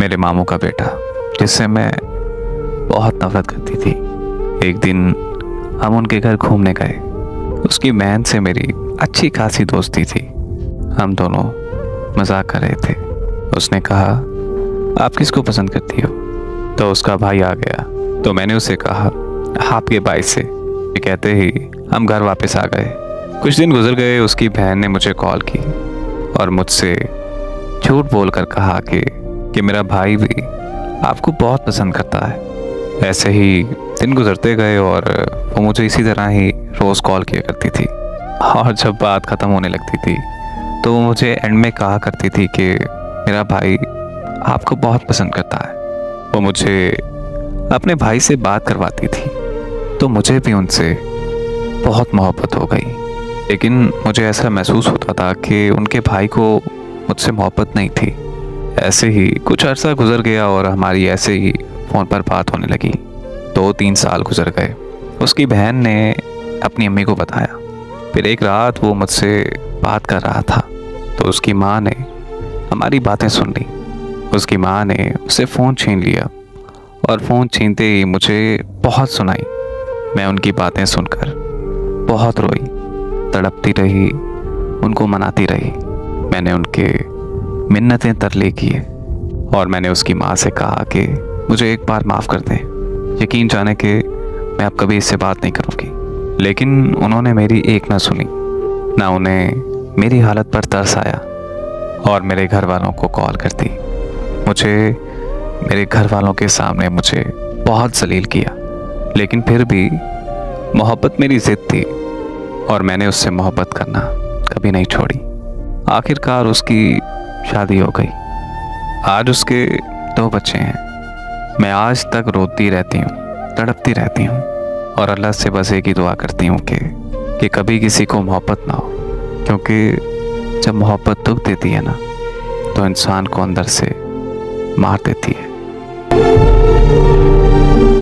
मेरे मामू का बेटा, जिससे मैं बहुत नफरत करती थी। एक दिन हम उनके घर घूमने गए। उसकी बहन से मेरी अच्छी खासी दोस्ती थी। हम दोनों मजाक कर रहे थे। उसने कहा, आप किसको पसंद करती हो? तो उसका भाई आ गया। तो मैंने उसे कहा, आपके भाई से। ये कहते ही हम घर वापस आ गए। कुछ दिन गुजर गए। उसकी बहन ने मुझे कॉल की और मुझसे झूठ बोलकर कहा कि मेरा भाई भी आपको बहुत पसंद करता है। ऐसे ही दिन गुजरते गए और वो मुझे इसी तरह ही रोज़ कॉल किया करती थी। और जब बात ख़त्म होने लगती थी तो वो मुझे एंड में कहा करती थी कि मेरा भाई आपको बहुत पसंद करता है। वो मुझे अपने भाई से बात करवाती थी तो मुझे भी उनसे बहुत मोहब्बत हो गई। लेकिन मुझे ऐसा महसूस होता था कि उनके भाई को मुझसे मोहब्बत नहीं थी। ऐसे ही कुछ अरसा गुजर गया और हमारी ऐसे ही फ़ोन पर बात होने लगी। 2-3 साल गुजर गए। उसकी बहन ने अपनी अम्मी को बताया। फिर एक रात वो मुझसे बात कर रहा था तो उसकी माँ ने हमारी बातें सुन ली। उसकी माँ ने उसे फ़ोन छीन लिया और फ़ोन छीनते ही मुझे बहुत सुनाई। मैं उनकी बातें सुनकर बहुत रोई, तड़पती रही, उनको मनाती रही। मैंने उनके मिन्नतें तरले किए और मैंने उसकी माँ से कहा कि मुझे एक बार माफ़ कर दें। यकीन जाने कि मैं अब कभी इससे बात नहीं करूँगी। लेकिन उन्होंने मेरी एक ना सुनी, ना उन्हें मेरी हालत पर तरस आया और मेरे घर वालों को कॉल कर दी। मुझे मेरे घर वालों के सामने मुझे बहुत जलील किया। लेकिन फिर भी मोहब्बत मेरी ज़िद थी और मैंने उससे मोहब्बत करना कभी नहीं छोड़ी। आखिरकार उसकी शादी हो गई। आज उसके 2 बच्चे हैं। मैं आज तक रोती रहती हूँ, तड़पती रहती हूँ और अल्लाह से बस एक ही दुआ करती हूँ कि कभी किसी को मोहब्बत ना हो। क्योंकि जब मोहब्बत दुख देती है ना तो इंसान को अंदर से मार देती है।